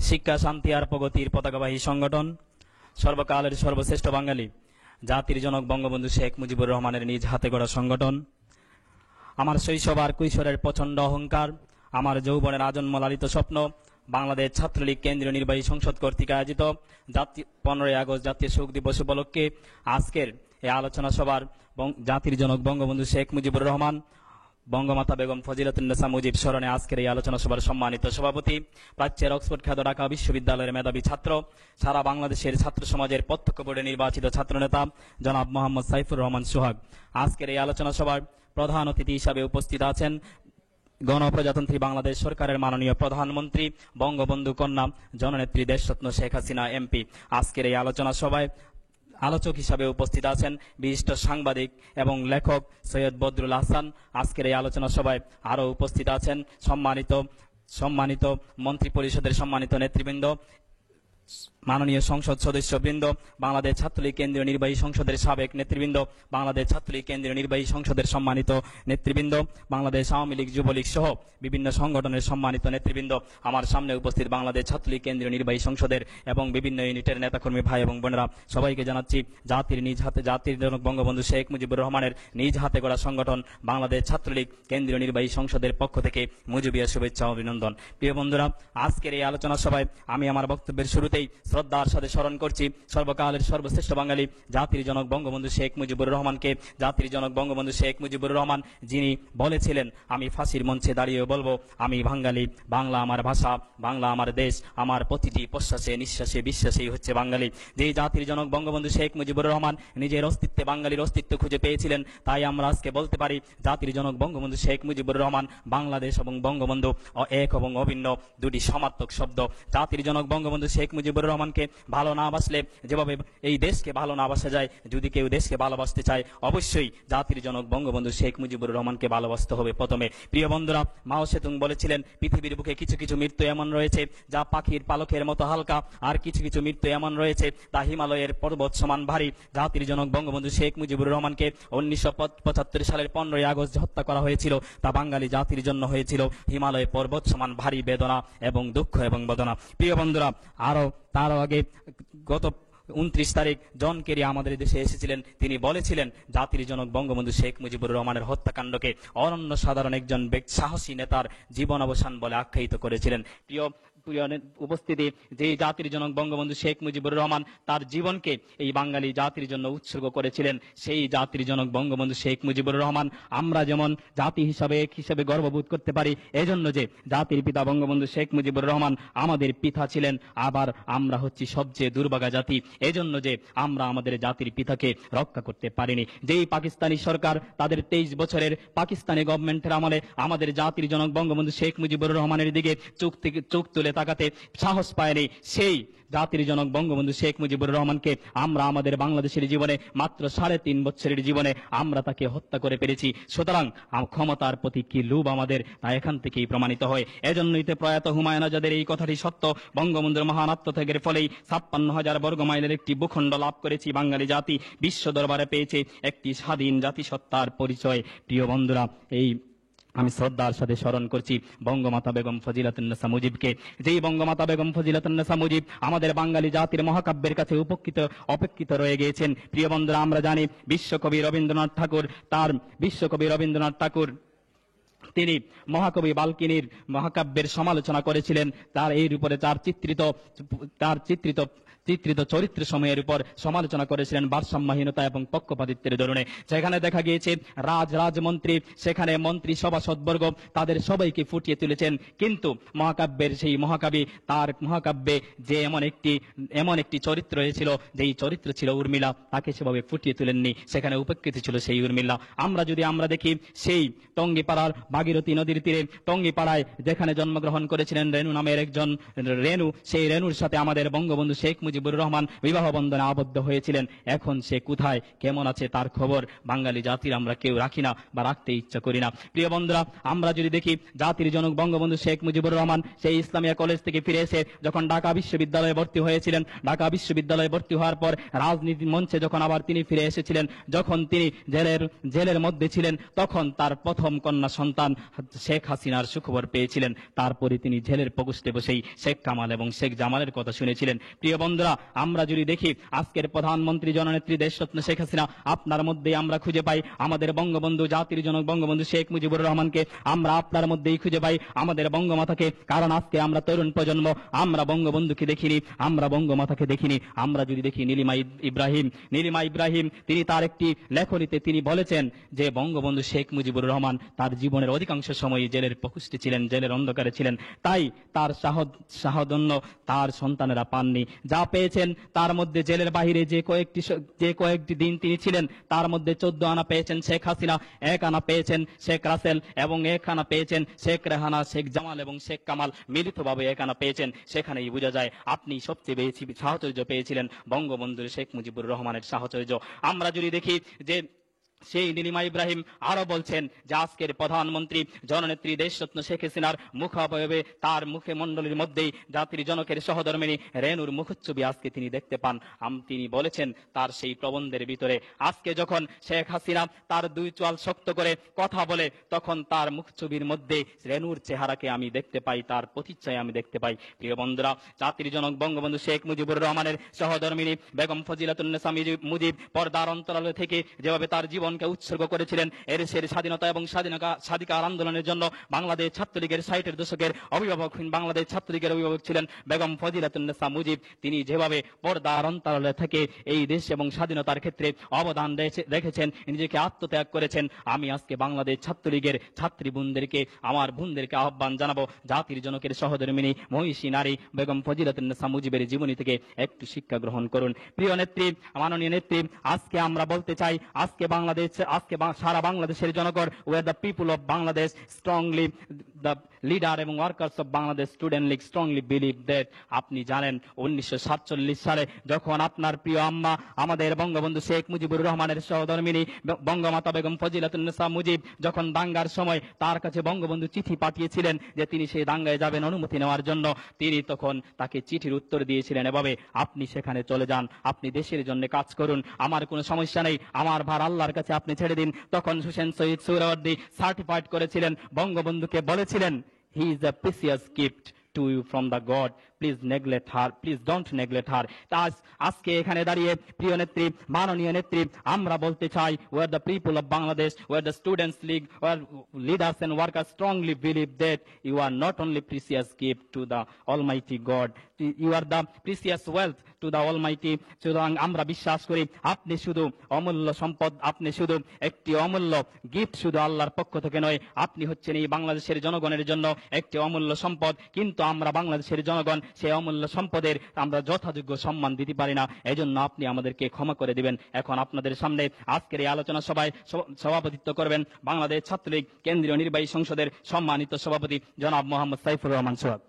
শিক্ষা, শান্তি আর প্রগতির পতাকাবাহী সংগঠন, সর্বকালের সর্বশ্রেষ্ঠ বাঙালি জাতির জনক বঙ্গবন্ধু শেখ মুজিবুর রহমানের নিজ হাতে গড়া সংগঠন। আমার শৈশব আর কৈশোরের প্রচণ্ড অহংকার, আমার যৌবনের আজন্ম লালিত স্বপ্ন, বাংলাদেশ ছাত্রলীগ কেন্দ্রীয় নির্বাহী সংসদ কর্তৃক আয়োজিত 15ই আগস্ট জাতীয় শোক দিবস উপলক্ষে আজকের এই আলোচনা সভার জাতির জনক বঙ্গবন্ধু শেখ মুজিবুর রহমান, বঙ্গমাতা বেগম ফজিলাতুন্নেসা মুজিব স্মরণে আজকের এই আলোচনা সভার সম্মানিত সভাপতি, প্রাচ্যের অক্সফোর্ড খ্যাত ঢাকা বিশ্ববিদ্যালয়ের মেধাবী ছাত্র, সারা বাংলাদেশের ছাত্র সমাজের প্রত্যক্ষ বোর্ডে নির্বাচিত ছাত্রনেতা জনাব মোহাম্মদ সাইফুর রহমান সোহাগ। আজকের এই আলোচনা সভার প্রধান অতিথি হিসাবে উপস্থিত আছেন গণপ্রজাতন্ত্রী বাংলাদেশ সরকারের মাননীয় প্রধানমন্ত্রী, বঙ্গবন্ধু কন্যা, জননেত্রী দেশরত্ন শেখ হাসিনা এমপি। আজকের এই আলোচনা সভায় আলোচক হিসাবে উপস্থিত আছেন বিশিষ্ট সাংবাদিক এবং লেখক সৈয়দ বদরুল হাসান। আজকের এই আলোচনা সভায় আরও উপস্থিত আছেন সম্মানিত মন্ত্রী পরিষদের সম্মানিত নেতৃবৃন্দ, মাননীয় সংসদ সদস্যবৃন্দ, বাংলাদেশ ছাত্রলীগ কেন্দ্রীয় নির্বাহী সংসদের সাবেক নেতৃবৃন্দ, বাংলাদেশ ছাত্রলীগ কেন্দ্রীয় নির্বাহী সংসদের সম্মানিত নেতৃবৃন্দ, বাংলাদেশ আওয়ামী লীগ, যুবলীগ সহ বিভিন্ন সংগঠনের সম্মানিত নেতৃবৃন্দ, আমার সামনে উপস্থিত বাংলাদেশ ছাত্রলীগ কেন্দ্রীয় নির্বাহী সংসদের এবং বিভিন্ন ইউনিটের নেতাকর্মী ভাই এবং বোনেরা, সবাইকে জানাচ্ছি জাতির জনক বঙ্গবন্ধু শেখ মুজিবুর রহমানের নিজ হাতে গড়া সংগঠন বাংলাদেশ ছাত্রলীগ কেন্দ্রীয় নির্বাহী সংসদের পক্ষ থেকে মুজিবিয়া শুভেচ্ছা ও অভিনন্দন। প্রিয় বন্ধুরা, আজকের এই আলোচনা সভায় আমি আমার বক্তব্যের শুরুতেই শ্রদ্ধার সাথে স্মরণ করছি সর্বকালের সর্বশ্রেষ্ঠ বাঙালি জাতির জনক বঙ্গবন্ধু শেখ মুজিবুর রহমানকে। জাতির জনক বঙ্গবন্ধু শেখ মুজিবুর রহমান, যিনি বলেছিলেন, আমি ফাঁসির মঞ্চে দাঁড়িয়ে বলবো, আমি বাঙালি, বাংলা আমার ভাষা, বাংলা আমার দেশ, আমার প্রতিটি প্রশ্বাসে নিঃশ্বাসে বিশ্বাসেই হচ্ছে বাঙালি। যেই জাতির জনক বঙ্গবন্ধু শেখ মুজিবুর রহমান নিজের অস্তিত্বে বাঙালির অস্তিত্ব খুঁজে পেয়েছিলেন, তাই আমরা আজকে বলতে পারি জাতির জনক বঙ্গবন্ধু শেখ মুজিবুর রহমান, বাংলাদেশ এবং বঙ্গবন্ধু এক এবং অভিন্ন দুটি সমার্থক শব্দ। জাতির জনক বঙ্গবন্ধু শেখ মুজিবুর রহমানকে ভালো না বাসলে, যেভাবে এই দেশকে ভালো না বাসা যায়, যদি কেউ দেশকে ভালোবাসতে চায় অবশ্যই জাতির জনক বঙ্গবন্ধু শেখ মুজিবুর রহমানকে ভালোবাসতে হবে প্রথমে। প্রিয় বন্ধুরা, মাও সেতুং বলেছিলেন, পৃথিবীর বুকে কিছু কিছু মৃত্যু এমন রয়েছে যা পাখির পালকের মতো হালকা, আর কিছু কিছু মৃত্যু এমন রয়েছে তা হিমালয়ের পর্বত সমান ভারী। জাতির জনক বঙ্গবন্ধু শেখ মুজিবুর রহমানকে 1975 সালের 15ই আগস্ট হত্যা করা হয়েছিল, তা বাঙালি জাতির জন্য হয়েছিল হিমালয় পর্বত সমান ভারী বেদনা এবং দুঃখ এবং বেদনা। প্রিয় বন্ধুরা, তারও আগে গত 29 তারিখ জন কেরি আমাদের দেশে এসেছিলেন। তিনি বলেছিলেন জাতির জনক বঙ্গবন্ধু শেখ মুজিবুর রহমানের হত্যাকাণ্ডকে অনন্য সাধারণ একজন সাহসী নেতার জীবন অবসান বলে আখ্যায়িত করেছিলেন। প্রিয় উপস্থিতি, যে জাতির জনক বঙ্গবন্ধু শেখ মুজিবুর রহমান তার জীবনকে এই বাঙালি জাতির জন্য উৎসর্গ করেছিলেন, সেই জাতির জনক বঙ্গবন্ধু শেখ মুজিবুর রহমান আমরা যেমন জাতি হিসাবে এক হিসাবে গর্ববোধ করতে পারি, এজন্য যে জাতির পিতা বঙ্গবন্ধু শেখ মুজিবুর রহমান আমাদের পিতা ছিলেন, আবার আমরা হচ্ছি সবচেয়ে দুর্ভাগা জাতি, এজন্য যে আমরা আমাদের জাতির পিতাকে রক্ষা করতে পারিনি। যেই পাকিস্তানি সরকার তাদের 23 বছরের পাকিস্তানি গভর্নমেন্টের আমলে আমাদের জাতির জনক বঙ্গবন্ধু শেখ মুজিবুর রহমানের দিকে চোখ তুলে তাকাতে সাহস পায়নি, সেই জাতির জনক বঙ্গবন্ধু শেখ মুজিবুর রহমানকে আমরা আমাদের বাংলাদেশের জীবনে মাত্র 3.5 বছরের জীবনে আমরা তাকে হত্যা করে পেরেছি। সুতরাং ক্ষমতার প্রতি কি লোভ আমাদের, তা এখান থেকেই প্রমাণিত হয়। এজন্যই প্রয়াত হুমায়ুন আজাদের এই কথাটি সত্য, বঙ্গবন্ধুর মহান আত্মত্যাগের ফলেই 56,000 বর্গ মাইলের একটি ভূখণ্ড লাভ করেছি বাঙালি জাতি, বিশ্ব দরবারে পেয়েছে একটি স্বাধীন জাতিসত্তার পরিচয়। প্রিয় বন্ধুরা, আমি শ্রদ্ধার সাথে স্মরণ করছি বঙ্গমাতা বেগম ফজিলাতুন্নেসা মুজিবকে। যেই বঙ্গমাতা বেগম ফজিলাতুন্নেসা মুজিব আমাদের বাঙালি জাতির মহাকাব্যের কাছে অপেক্ষিত রয়ে গিয়েছেন। প্রিয় বন্ধুরা, আমরা জানি বিশ্বকবি রবীন্দ্রনাথ ঠাকুর তিনি মহাকবি বাল্মীকির মহাকাব্যের সমালোচনা করেছিলেন, তার এর উপরে তার চিত্রিত চরিত্র সময়ের উপর সমালোচনা করেছিলেন ভারসাম্যহীনতা এবং পক্ষপাতিত্বের ধরনে। সেখানে দেখা গিয়েছে রাজমন্ত্রী, সেখানে মন্ত্রী সভাসদবর্গ তাদের সবাইকে ফুটিয়ে তুলেছেন, কিন্তু মহাকাব্যের সেই মহাকাবি তার মহাকাব্যে যে এমন একটি চরিত্র হয়েছিল, যেই চরিত্র ছিল উর্মিলা, তাকে সেভাবে ফুটিয়ে তুলেননি, সেখানে উপেক্ষিত ছিল সেই উর্মিলা। আমরা দেখি সেই টঙ্গিপাড়ার ভাগীরথী নদীর তীরে টঙ্গিপাড়ায় যেখানে জন্মগ্রহণ করেছিলেন রেণু নামের একজন রেণু, সেই রেণুর সাথে আমাদের বঙ্গবন্ধু শেখ মুজিবুর মুজিবুর রহমান বিবাহ বন্ধনে আবদ্ধ হয়েছিলেন। এখন সে কোথায়, কেমন আছে, তার খবর বাঙালি জাতির আমরা কেউ রাখি না বা রাখতে ইচ্ছা করি না। প্রিয় বন্ধুরা, আমরা যদি দেখি জাতির জনক বঙ্গবন্ধু শেখ মুজিবুর রহমান সেই ইসলামিয়া কলেজ থেকে ফিরে এসে যখন ঢাকা বিশ্ববিদ্যালয়ে ভর্তি হয়েছিলেন, ঢাকা বিশ্ববিদ্যালয়ে ভর্তি হওয়ার পর রাজনীতির মঞ্চে যখন আবার তিনি ফিরে এসেছিলেন, যখন তিনি জেলের মধ্যে ছিলেন, তখন তার প্রথম কন্যা সন্তান শেখ হাসিনার সুখবর পেয়েছিলেন। তারপরে তিনি জেলের প্রকোষ্ঠে বসেই শেখ কামাল এবং শেখ জামালের কথা শুনেছিলেন। প্রিয় বন্ধুরা, আমরা যদি দেখি আজকের প্রধানমন্ত্রী জননেত্রী দেশরত্ন শেখ হাসিনা, আপনার মধ্যেই আমরা খুঁজে পাই আমাদের বঙ্গবন্ধু জাতির জনক বঙ্গবন্ধু শেখ মুজিবুর রহমানকে। আমরা আপনার মধ্যেই খুঁজে পাই আমাদের বঙ্গমাতাকে। কারণ আজকে আমরা তরুণ প্রজন্ম, আমরা বঙ্গবন্ধুকে দেখিনি, আমরা বঙ্গমাতাকে দেখিনি। আমরা যদি দেখি নীলিমা ইব্রাহিম, তিনি তার একটি লেখনীতে তিনি বলেছেন যে বঙ্গবন্ধু শেখ মুজিবুর রহমান তার জীবনের অধিকাংশ সময় জেলের প্রকোষ্ঠে ছিলেন, জেলের অন্ধকারে ছিলেন। তাই তার সাহদন্য তার সন্তানেরা পাননি। যা পেয়েছেন তার মধ্যে জেলের বাহিরে যে কয়েকটি দিন তিনি ছিলেন, তার মধ্যে 14 আনা পেয়েছেন শেখ হাসিনা, 1 আনা পেয়েছেন শেখ রাসেল এবং 1 আনা পেয়েছেন শেখ রেহানা, শেখ জামাল এবং শেখ কামাল মিলিতভাবে 1 আনা পেয়েছেন। সেখানেই বোঝা যায় আপনি সবচেয়ে বেশি সাহচর্য পেয়েছিলেন বঙ্গবন্ধু শেখ মুজিবুর রহমানের সাহচর্য। আমরা যদি দেখি যে সেই নীলিমা ইব্রাহিম আরো বলছেন যে আজকের প্রধানমন্ত্রী জননেত্রী দেশরত্ন শেখ হাসিনার মুখাবয়বে, তার মুখে মণ্ডলীর মধ্যেই জাতির জনকের সহধর্মিণী রেনুর মুখচ্ছবি আজকে তিনি দেখতে পান। তিনি বলেছেন তার সেই প্রবন্ধের ভিতরে, আজকে যখন শেখ হাসিনা তার 2 চোয়াল শক্ত করে কথা বলে, তখন তার মুখছবির মধ্যে রেনুর চেহারাকে আমি দেখতে পাই, তার প্রতিচ্ছায় আমি দেখতে পাই। প্রিয় বন্ধুরা, জাতির জনক বঙ্গবন্ধু শেখ মুজিবুর রহমানের সহধর্মিণী বেগম ফজিলাতুন্নেসা মুজিব পর্দার অন্তরালে থেকে যেভাবে তার জীবনকে উৎসর্গ করেছিলেন এদেশের স্বাধীনতা এবং স্বাধিকার আন্দোলনের জন্য, বাংলাদেশ ছাত্রলীগের 60-এর দশকের অভিভাবকহীন বাংলাদেশ ছাত্রলীগের অভিভাবক ছিলেন বেগম ফজিলাতুন্নেসা মুজিব। তিনি যেভাবে পর্দার অন্তরালে থেকে এই দেশ এবং স্বাধীনতার ক্ষেত্রে অবদান রেখেছেন, নিজেকে আত্মত্যাগ করেছেন। আমি আজকে বাংলাদেশ ছাত্রলীগের ছাত্রী বোনদেরকে, আমার বোনদেরকে আহ্বান জানাবো, জাতির জনকের সহধর্মিণী মহিষী নারী বেগম ফজিলাতুন্নেসা মুজিবের জীবনী থেকে একটু শিক্ষা গ্রহণ করুন। প্রিয় নেত্রী, মাননীয় নেত্রী, আজকে আমরা বলতে চাই, আজকে সারা বাংলাদেশের জনগণ, we are the people of Bangladesh, strongly the leader এবং workers of Bangladesh student League strongly believe that, আপনি জানেন 1947 সালে যখন আপনার প্রিয় আম্মা আমাদের বঙ্গবন্ধু শেখ মুজিবুর রহমানের সহধর্মিণী বঙ্গমাতা বেগম ফজিলাতুন্নেসা মুজিব যখন দাঙ্গার সময় তার কাছে বঙ্গবন্ধু চিঠি পাঠিয়েছিলেন যে তিনি সেই দাঙ্গায় যাবেন অনুমতি নেওয়ার জন্য, তিনি তখন তাকে চিঠির উত্তর দিয়েছিলেন এভাবে, আপনি সেখানে চলে যান, আপনি দেশের জন্য কাজ করুন, আমার কোনো সমস্যা নেই, আমার ভার আল্লাহর কাছে আপনি ছেড়ে দিন। তখন হোসেন শহীদ সোহরাওয়ার্দী সার্টিফাইড করেছিলেন, বঙ্গবন্ধুকে বলেছিলেন, he is a precious gift to you from the God, please neglect her, please don't neglect her। আজকে এখানে দাঁড়িয়ে প্রিয় নেত্রী, মাননীয় নেত্রী, আমরা বলতে চাই, we are the people of Bangladesh, we are the students league, we are leaders and workers strongly believe that you are not only precious gift to the almighty God, you are the precious wealth to the almighty। সুতরাং আমরা বিশ্বাস করি আপনি শুধু অমূল্য সম্পদ, আপনি শুধু একটি অমূল্য গিফট, শুধু আল্লাহর পক্ষ থেকে নয়, আপনি হচ্ছেন এই বাংলাদেশের জনগণের জন্য একটি অমূল্য সম্পদ। কিন্তু আমরা বাংলাদেশের জনগণ সেই অমূল্য সম্পদের আমরা যথাযোগ্য সম্মান দিতে পারি না, এজন্য আপনি আমাদেরকে ক্ষমা করে দিবেন। এখন আপনাদের সামনে আজকের এই আলোচনা সভায় সভাপতিত্ব করবেন বাংলাদেশ ছাত্রলীগ কেন্দ্রীয় নির্বাহী সংসদের সম্মানিত সভাপতি জনাব মোহাম্মদ সাইফুর রহমান সোহাগ।